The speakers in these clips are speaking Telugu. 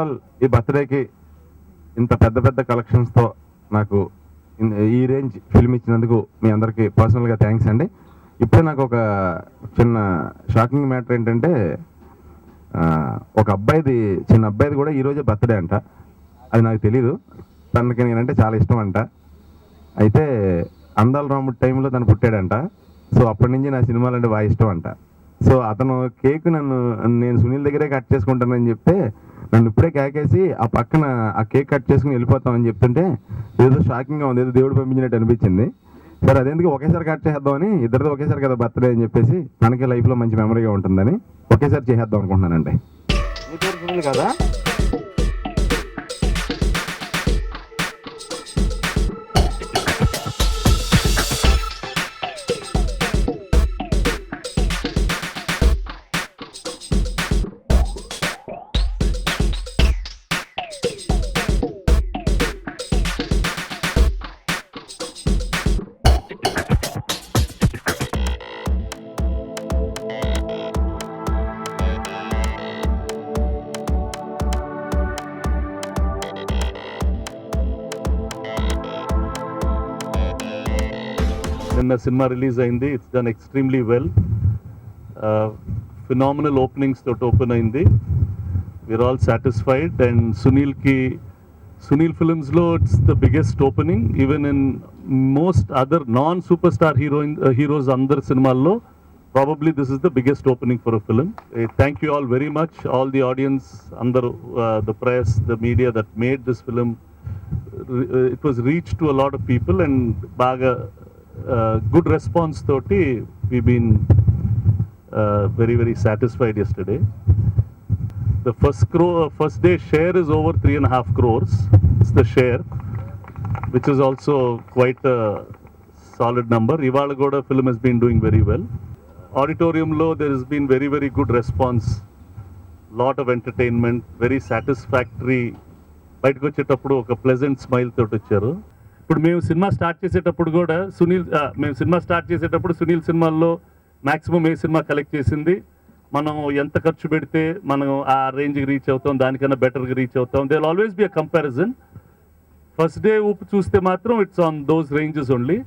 ఆల్ ఈ బర్త్డేకి ఇంత పెద్ద పెద్ద కలెక్షన్స్తో నాకు ఈ రేంజ్ ఫిల్మ్ ఇచ్చినందుకు మీ అందరికీ పర్సనల్గా థ్యాంక్స్ అండి. ఇప్పుడే నాకు ఒక చిన్న షాకింగ్ మ్యాటర్ ఏంటంటే, ఒక చిన్న అబ్బాయిది కూడా ఈరోజే బర్త్డే అంట. అది నాకు తెలీదు. తనకి నేనంటే చాలా ఇష్టం అంట. అయితే అందాల రాముడి టైంలో తను పుట్టాడంట. సో అప్పటి నుంచి నా సినిమాలు అంటే బాగా ఇష్టం అంట. సో అతను కేక్ నేను సునీల్ దగ్గరే కట్ చేసుకుంటానని చెప్తే నన్ను ఇప్పుడే కేకేసి ఆ పక్కన ఆ కేక్ కట్ చేసుకుని వెళ్ళిపోతామని చెప్తుంటే ఏదో షాకింగ్గా ఉంది, ఏదో దేవుడు పంపించినట్టు అనిపించింది. సరే అదేందుకు ఒకేసారి కట్ చేద్దామని, ఇద్దరితో ఒకేసారి కదా బర్త్డే అని చెప్పేసి మనకి లైఫ్లో మంచి మెమరీగా ఉంటుందని ఒకేసారి చేసేద్దాం అనుకుంటున్నానండి. మీ పేరు సునీల్ కదా? నిన్న సినిమా రిలీజ్ అయింది. It's done extremely well. Phenomenal openings తోటి ఓపెన్ అయింది. We are all satisfied. And Sunil ఫిల్మ్స్లో it's the biggest opening. Even in most other non super star heroes అందరి సినిమాల్లో probably this is the biggest opening for a film. Thank you all very much, all the audience, అందరూ, the press, the media that made this film. It was reach to a lot of people and బాగా good response toti we've been very very satisfied yesterday. The first day share is over 3.5 crores. It's the share, which is also quite a solid number. Ivala Goda film has been doing very well. Auditorium lo there has been very very good response, lot of entertainment, very satisfactory. బయటకు వచ్చేటప్పుడు ఒక ప్లెజెంట్ స్మైల్ తోటి వచ్చారు. ఇప్పుడు మేము సినిమా స్టార్ట్ చేసేటప్పుడు కూడా సునీల్ సినిమాల్లో మ్యాక్సిమం ఏ సినిమా కలెక్ట్ చేసింది, మనం ఎంత ఖర్చు పెడితే మనం ఆ రేంజ్కి రీచ్ అవుతాం, దానికన్నా బెటర్గా రీచ్ అవుతాం. They will always be a comparison. First day ఊపు చూస్తే మాత్రం it's on those ranges only.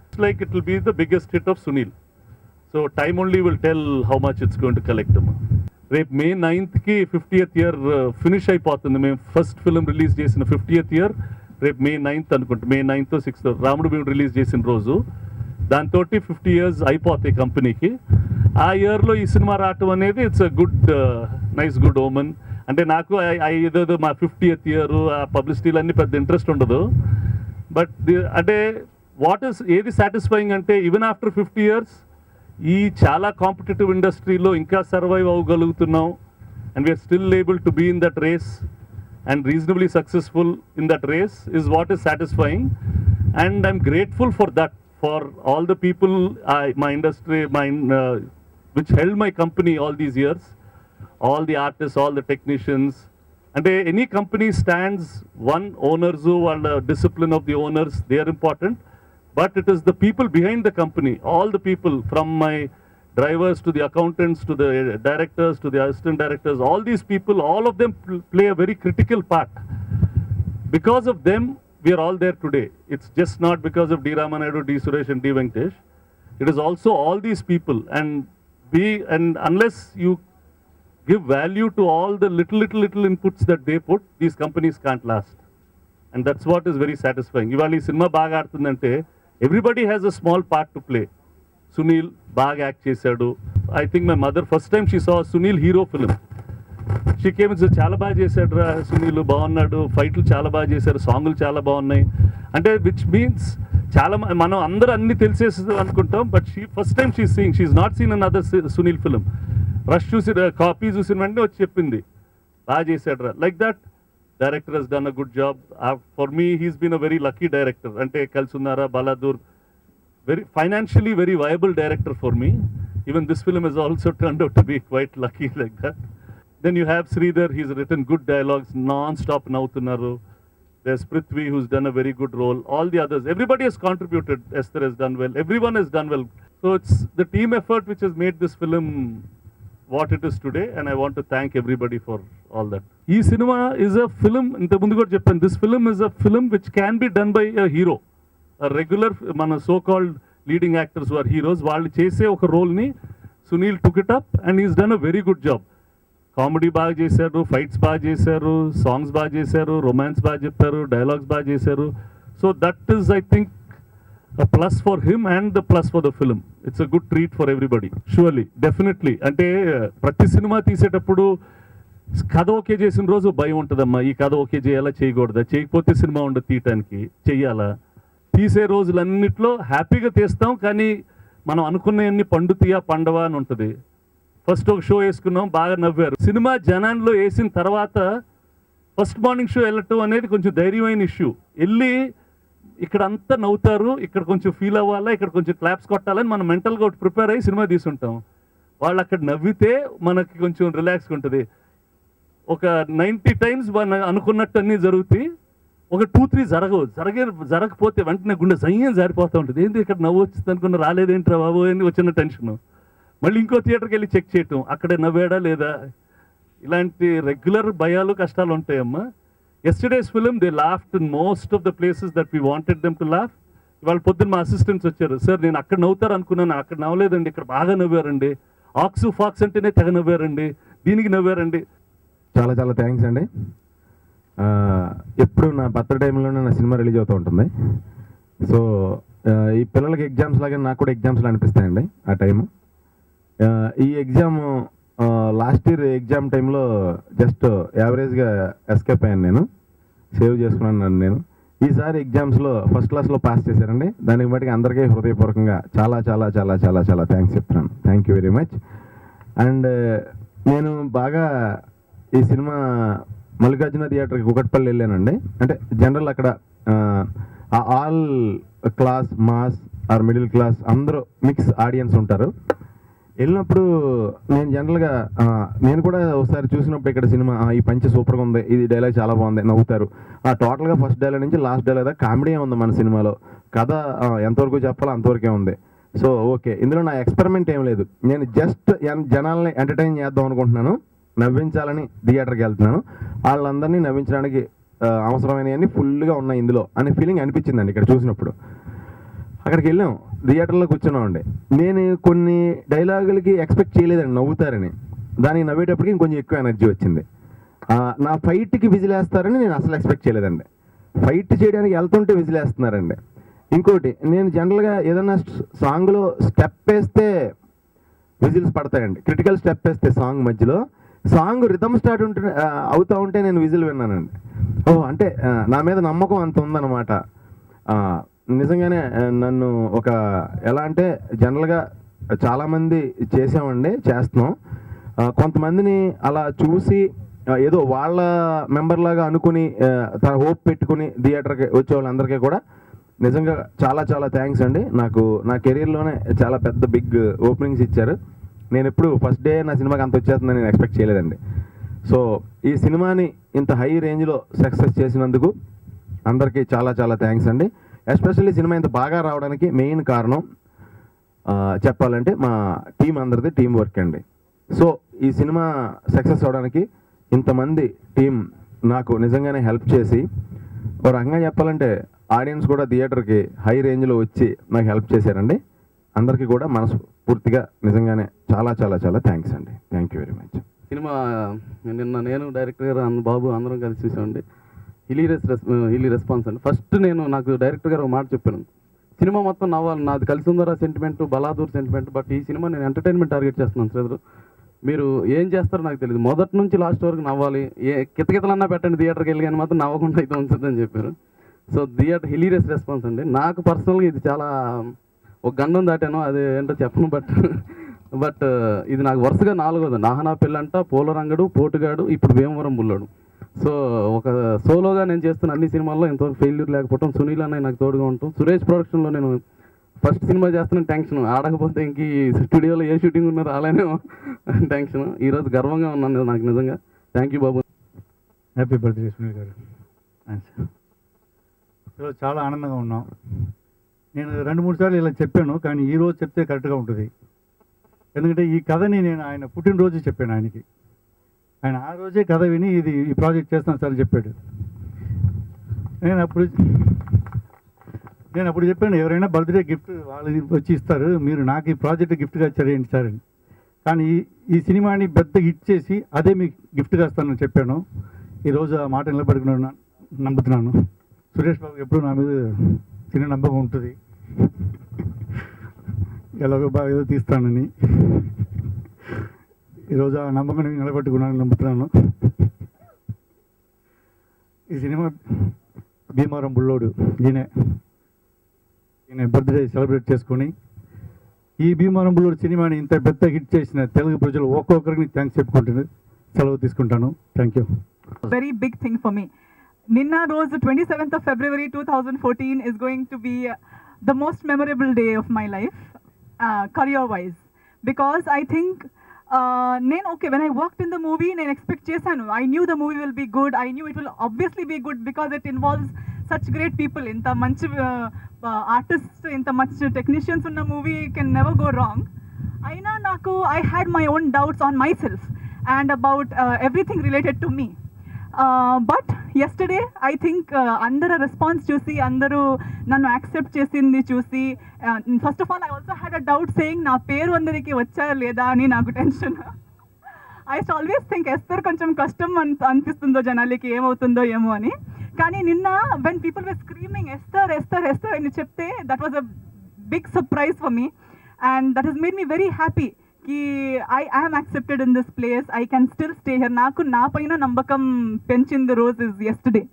It's like it will be the biggest hit of Sunil. So time only will tell how much it's going to collect. రేపు May 9th 50th year finish అయిపోతుంది. మేము ఫస్ట్ ఫిల్మ్ రిలీజ్ చేసిన 50th ఇయర్ రేపు May 9th అనుకుంటా. May 9th 6th రాముడు మేము రిలీజ్ చేసిన రోజు. దాంతో 50 years అయిపోతాయి కంపెనీకి. ఆ ఇయర్లో ఈ సినిమా రావటం అనేది ఇట్స్ అ నైస్ గుడ్ ఓమన్. అంటే నాకు ఏదో మా 50th ఇయర్ ఆ పబ్లిసిటీలు అన్నీ పెద్ద ఇంట్రెస్ట్ ఉండదు. బట్ అంటే ఏది సాటిస్ఫైయింగ్ అంటే ఈవెన్ ఆఫ్టర్ 50 years ఈ చాలా కాంపిటేటివ్ ఇండస్ట్రీలో ఇంకా సర్వైవ్ అవ్వగలుగుతున్నాం. And we are still able to be in that race and reasonably successful in that race is what is satisfying. And I'm grateful for that, for all the people, my industry, which held my company all these years, all the artists, all the technicians. And any company stands one owners and discipline of the owners, they are important, but it is the people behind the company, all the people from my drivers to the accountants to the directors to the assistant directors, all these people, all of them play a very critical part. Because of them we are all there today. It's just not because of D Ramanayudu, D Suresh and D Venkatesh. It is also all these people. And unless you give value to all the little inputs that they put, these companies can't last. And that's what is very satisfying. Ivalli cinema baga aartundante everybody has a small part to play. Sunil బాగా యాక్ట్ చేశాడు. I think my mother first time she saw Sunil hero film, she came చాలా బాగా చేశాడు రా సునీల్, బాగున్నాడు, ఫైట్లు చాలా బాగా చేశారు, సాంగులు చాలా బాగున్నాయి. అంటే విచ్ మీన్స్ చాలా మనం అందరూ అన్ని తెలిసేసి అనుకుంటాం. But first time she's not seen another Sunil film. Rush చూసి కాపీ చూసిన వెంటనే వచ్చి చెప్పింది బాగా చేశాడు రా. Like that director he's done a good job. For me he's been a very lucky director. అంటే కలిసి ఉన్నారా, బలాదూర్, very financially very viable director for me. Even this film has also turned out to be quite lucky like that. Then you have Sridhar, he's written good dialogues non-stop nautunaru. There's Prithvi who's done a very good role. All the others, everybody has contributed. Esther has done well, everyone has done well. So it's the team effort which has made this film what it is today and I want to thank everybody for all that. ఈ సినిమా ఇస్ అ ఫిలిం, ఇంత ముందు కూడా చెప్పాను, this film is a film which can be done by a hero. Regular మన so called leading actors or heroes, వాళ్ళు చేసే ఒక రోల్ని Sunil took it up and is done a very good job. Comedy బాగా చేశారు, ఫైట్స్ బాగా చేశారు, సాంగ్స్ బాగా చేశారు, రొమాన్స్ బాగా చెప్పారు, డైలాగ్స్ బాగా చేశారు. So that is I think a plus for him and the plus for the film. It's a good treat for everybody. Surely, definitely. అంటే ప్రతి సినిమా తీసేటప్పుడు కథ ఓకే చేసిన రోజు భయం ఉంటుందమ్మా, ఈ కథ ఓకే చేయాలా చేయకూడదా, చేయకపోతే సినిమా ఉండదు తీయటానికి, చెయ్యాలా. తీసే రోజులన్నిట్లో హ్యాపీగా తీస్తాం, కానీ మనం అనుకున్నవన్నీ పండుతీయా పండవా అని ఉంటుంది. ఫస్ట్ ఒక షో వేసుకున్నాం, బాగా నవ్వారు. సినిమా జనాల్లో వేసిన తర్వాత ఫస్ట్ మార్నింగ్ షో వెళ్ళటం అనేది కొంచెం ధైర్యమైన ఇష్యూ. వెళ్ళి ఇక్కడ అంతా నవ్వుతారు, ఇక్కడ కొంచెం ఫీల్ అవ్వాలా, ఇక్కడ కొంచెం క్లాప్స్ కొట్టాలని మనం మెంటల్గా ఒకటి ప్రిపేర్ అయ్యి సినిమా తీసుంటాం. వాళ్ళు అక్కడ నవ్వితే మనకి కొంచెం రిలాక్స్గా ఉంటుంది. ఒక 90 times మన అనుకున్నట్టు అన్నీ జరుగుతాయి, ఒక 2-3 జరగకపోతే వెంటనే గుండె జయ్యం జారిపోతూ ఉంటుంది. ఏంటి ఇక్కడ నవ్వు వచ్చింది అనుకున్న, రాలేదేంట్రా బాబు అని వచ్చిన టెన్షన్. మళ్ళీ ఇంకో థియేటర్కి వెళ్ళి చెక్ చేయటం, అక్కడే నవ్వాడా లేదా. ఇలాంటి రెగ్యులర్ భయాలు కష్టాలు ఉంటాయమ్మా. Yesterday's film, they laughed in most of the places that we wanted them to laugh. ఇవాళ పొద్దున్న మా అసిస్టెంట్స్ వచ్చారు, సార్ నేను అక్కడ నవ్వుతారు అనుకున్నాను, అక్కడ నవ్వలేదండి, ఇక్కడ బాగా నవ్వారండి, ఆక్సు ఫాక్స్ అంటేనే తెగ నవ్వారండి, దీనికి నవ్వారండి. చాలా చాలా థ్యాంక్స్ అండి. ఎప్పుడు నా బర్త్డే టైంలోనే నా సినిమా రిలీజ్ అవుతూ ఉంటుంది. సో ఈ పిల్లలకి ఎగ్జామ్స్ లాగా నాకు కూడా ఎగ్జామ్స్లో అనిపిస్తాయండి ఆ టైము. ఈ ఎగ్జామ్ లాస్ట్ ఇయర్ ఎగ్జామ్ టైంలో జస్ట్ యావరేజ్గా ఎస్కేప్ అయ్యాను, నేను సేవ్ చేసుకున్నాను నన్ను నేను. ఈసారి ఎగ్జామ్స్లో ఫస్ట్ క్లాస్లో పాస్ చేశారండి. దానికి బట్టి అందరికీ హృదయపూర్వకంగా చాలా చాలా చాలా చాలా చాలా థ్యాంక్స్ చెప్తున్నాను. Thank you very much. And నేను బాగా ఈ సినిమా మల్లికార్జున థియేటర్కి కుకట్పల్లి వెళ్ళానండి. అంటే జనరల్ అక్కడ all class, mass or middle class అందరూ మిక్స్ ఆడియన్స్ ఉంటారు. వెళ్ళినప్పుడు నేను జనరల్గా నేను కూడా ఒకసారి చూసినప్పుడు ఇక్కడ సినిమా ఈ పంచ సూపర్గా ఉంది, ఇది డైలాగ్ చాలా బాగుంది, నవ్వుతారు. టోటల్గా ఫస్ట్ డైలాగ్ నుంచి లాస్ట్ డైలాగ్ దాకా కామెడీ ఉంది మన సినిమాలో. కథ ఎంతవరకు చెప్పాలో అంతవరకే ఉంది. సో ఓకే, ఇందులో నా ఎక్స్పెరిమెంట్ ఏం లేదు. నేను జస్ట్ జనాల్ని ఎంటర్టైన్ చేద్దాం అనుకుంటున్నాను, నవ్వించాలని థియేటర్కి వెళ్తున్నాను. వాళ్ళందరినీ నవ్వించడానికి అవసరమైనవన్నీ ఫుల్గా ఉన్నాయి ఇందులో అనే ఫీలింగ్ అనిపించిందండి ఇక్కడ చూసినప్పుడు. అక్కడికి వెళ్ళాం, థియేటర్లో కూర్చున్నామండి. నేను కొన్ని డైలాగులకి ఎక్స్పెక్ట్ చేయలేదండి నవ్వుతారని. దానికి నవ్వేటప్పటికి ఇంకొంచెం ఎక్కువ ఎనర్జీ వచ్చింది. నా ఫైట్కి విజిలేస్తారని నేను అసలు ఎక్స్పెక్ట్ చేయలేదండి. ఫైట్ చేయడానికి వెళ్తుంటే విజిలేస్తున్నారండి. ఇంకోటి, నేను జనరల్గా ఏదైనా సాంగ్లో స్టెప్ వేస్తే విజిల్స్ పడతాయండి. క్రిటికల్ స్టెప్ వేస్తే సాంగ్ మధ్యలో, సాంగ్ రిథమ్ స్టార్ట్ అవుతూ ఉంటే నేను విజిల్ విన్నానండి. అంటే నా మీద నమ్మకం అంత ఉందన్నమాట. నిజంగానే నన్ను ఒక ఎలా అంటే జనరల్గా చాలామంది చేస్తున్నాం. కొంతమందిని అలా చూసి ఏదో వాళ్ళ మెంబర్ లాగా అనుకుని తన హోప్ పెట్టుకుని థియేటర్కి వచ్చే వాళ్ళందరికీ కూడా నిజంగా చాలా చాలా థ్యాంక్స్ అండి. నాకు నా కెరీర్లోనే చాలా పెద్ద బిగ్ ఓపెనింగ్స్ ఇచ్చారు. నేను ఎప్పుడు ఫస్ట్ డే నా సినిమాకి అంత వచ్చేస్తుందని నేను ఎక్స్పెక్ట్ చేయలేదండి. సో ఈ సినిమాని ఇంత హై రేంజ్లో సక్సెస్ చేసినందుకు అందరికీ చాలా చాలా థ్యాంక్స్ అండి. ఎస్పెషల్లీ సినిమా ఇంత బాగా రావడానికి మెయిన్ కారణం చెప్పాలంటే మా టీం అందరిది టీం వర్క్ అండి. సో ఈ సినిమా సక్సెస్ అవడానికి ఇంతమంది టీం నాకు నిజంగానే హెల్ప్ చేసి, ఒక రకంగా చెప్పాలంటే ఆడియన్స్ కూడా థియేటర్కి హై రేంజ్లో వచ్చి నాకు హెల్ప్ చేశారండి. అందరికీ కూడా మనస్ఫూర్తిగా నిజంగానే చాలా చాలా చాలా థ్యాంక్స్ అండి. Thank you very much. Cinema నిన్న నేను డైరెక్టర్ గారు బాబు అందరం కలిసి చూసామండి. హిలీ రెస్పాన్స్ అండి. ఫస్ట్ నాకు డైరెక్టర్ గారు ఒక మాట చెప్పాను, సినిమా మొత్తం నవ్వాలి, నాది కలిసి ఉందరా సెంటిమెంట్, బలాదూర్ సెంటిమెంట్, బట్ ఈ సినిమా నేను ఎంటర్టైన్మెంట్ టార్గెట్ చేస్తున్నాను శ్రీధర్, మీరు ఏం చేస్తారో నాకు తెలియదు, మొదటి నుంచి లాస్ట్ వరకు నవ్వాలి, కితకితలన్నా పెట్టండి థియేటర్కి వెళ్ళి కానీ మాత్రం నవ్వకుండా అయితే ఉంటుందని చెప్పారు. సో హిలీరియస్ రెస్పాన్స్ అండి. నాకు పర్సనల్గా ఇది చాలా ఒక గండం దాటాను, అది ఏంటో చెప్పను. బట్ ఇది నాకు వరుసగా 4వది. నాహనా పిల్లంట, పూలరంగడు, పోటుగాడు, ఇప్పుడు భీమవరం బుల్లోడు. సో ఒక సోలోగా నేను చేస్తున్న అన్ని సినిమాల్లో ఎంతవరకు ఫెయిల్యూర్ లేకపోవటం, సునీల్ అన్నయ్య నాకు తోడుగా ఉంటాం. సురేష్ ప్రొడక్షన్లో నేను ఫస్ట్ సినిమా చేస్తున్న టెన్షన్, ఆడకపోతే ఇంక స్టూడియోలో ఏ షూటింగ్ ఉన్నదో అలానే టెన్షన్. ఈరోజు గర్వంగా ఉన్నాను నాకు నిజంగా. Thank you Babu. Happy birthday Sunil గారు. ఈరోజు చాలా ఆనందంగా ఉన్నాం. నేను 2-3 సార్లు ఇలా చెప్పాను, కానీ ఈరోజు చెప్తే కరెక్ట్గా ఉంటుంది. ఎందుకంటే ఈ కథని నేను ఆయన పుట్టినరోజు చెప్పాను ఆయనకి. ఆయన ఆ రోజే కథ విని ఈ ప్రాజెక్ట్ చేస్తాను సార్ అని చెప్పాడు. నేను అప్పుడు చెప్పాను, ఎవరైనా బర్త్డే గిఫ్ట్ వాళ్ళు వచ్చి ఇస్తారు, మీరు నాకు ఈ ప్రాజెక్ట్ గిఫ్ట్గా ఇచ్చారేంటి సార్ అని. కానీ ఈ సినిమాని పెద్ద హిట్ చేసి అదే మీకు గిఫ్ట్గా ఇస్తానని చెప్పాను. ఈరోజు ఆ మాట నిలబడుకున్నాను, నమ్ముతున్నాను. సురేష్ బాబు ఎప్పుడు నా మీద చిన్న నమ్మకం ఉంటుంది, ఎలాగో బాగా ఏదో తీస్తానని. ఈరోజు ఆ నమ్మకం నిలబెట్టుకున్నాను, నమ్ముతున్నాను. ఈ సినిమా భీమారం బుల్లోడు ఈయన బర్త్డే సెలబ్రేట్ చేసుకొని ఈ భీమారం బుల్లోడు సినిమాని ఇంత పెద్ద హిట్ చేసిన తెలుగు ప్రజలు ఒక్కొక్కరికి థ్యాంక్స్ చెప్పుకుంటాను. సెలవు తీసుకుంటాను. Thank you. Very big thing for me. Ninna Rose, 27th of February 2014 is going to be the most memorable day of my life, career-wise. Because I think, when I worked in the movie, I expect chesanu. I knew the movie will be good. I knew it will obviously be good because it involves such great people. Inta manchi artists, inta much technicians in the movie can never go wrong. Aina naku, I had my own doubts on myself and about everything related to me. But yesterday, I think అందరు రెస్పాన్స్ చూసి అందరూ నన్ను యాక్సెప్ట్ చేసింది చూసి, first of all I also had a doubt saying నా పేరు అందరికి వచ్చా లేదా అని నాకు tension. I always think Esther కొంచెం కష్టం అనిపిస్తుందో జనాలకి, ఏమవుతుందో ఏమో అని. కానీ నిన్న when people were screaming Esther Esther Esther అని చెప్తే that was a big surprise for me and that has made me very happy कि I am accepted in this place. I can still stay here. Naku na paina nambakam penchindi rose is yesterday.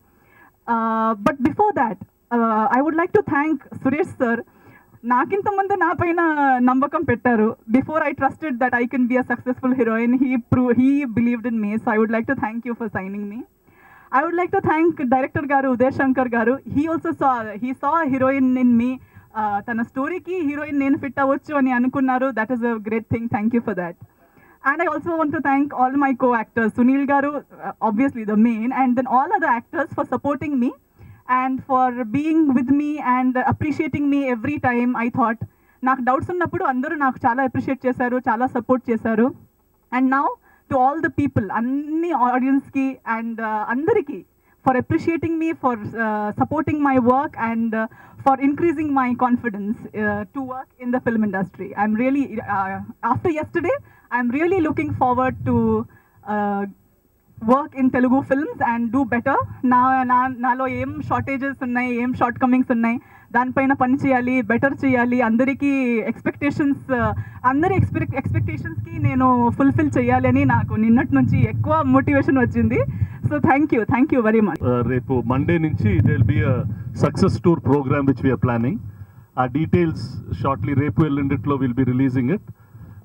But before that, I would like to thank Suresh sir. Nakinta mundu na paina nambakam pettaru. Before I trusted that I can be a successful heroine, he believed in me. So I would like to thank you for signing me. I would like to thank director garu Uday Shankar garu. He saw a heroine in me. తన స్టోరీకి హీరోయిన్ నేను ఫిట్ అవ్వచ్చు అని అనుకున్నారు. That is a great thing. Thank you for that. And I also want to thank all my co actors, Sunil గారు obviously the main, and then all other actors for supporting me and for being with me and appreciating me every time. I thought నాకు డౌట్స్ ఉన్నప్పుడు అందరూ నాకు చాలా అప్రిషియేట్ చేశారు, చాలా సపోర్ట్ చేశారు. And now to all the people, అన్ని ఆడియన్స్కి అండ్ అందరికీ, for appreciating me, for supporting my work and for increasing my confidence to work in the film industry. I'm really, after yesterday, I'm really looking forward to work in Telugu films and do better. నాలో ఏం షార్టేజెస్ ఉన్నాయి, ఏం షార్ట్ కమింగ్స్ ఉన్నాయి, దానిపైన పని చేయాలి, బెటర్ చేయాలి. అందరికీ అందరి ఎక్స్పెక్టేషన్స్కి నేను ఫుల్ఫిల్ చేయాలి అని నాకు నిన్నటి నుంచి ఎక్కువ మోటివేషన్ వచ్చింది. So thank you very much. రేపు మండే నుంచి they will be a success tour program which we are planning. ఆ డీటెయిల్స్ షార్ట్లీ రేపు ఎల్లుండిట్లో will be releasing it.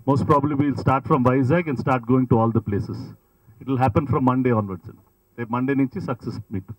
Most probably will start from Vizag and start going to all the places. It will happen from Monday onwards. రేపు మండే నుంచి సక్సెస్ మీట్.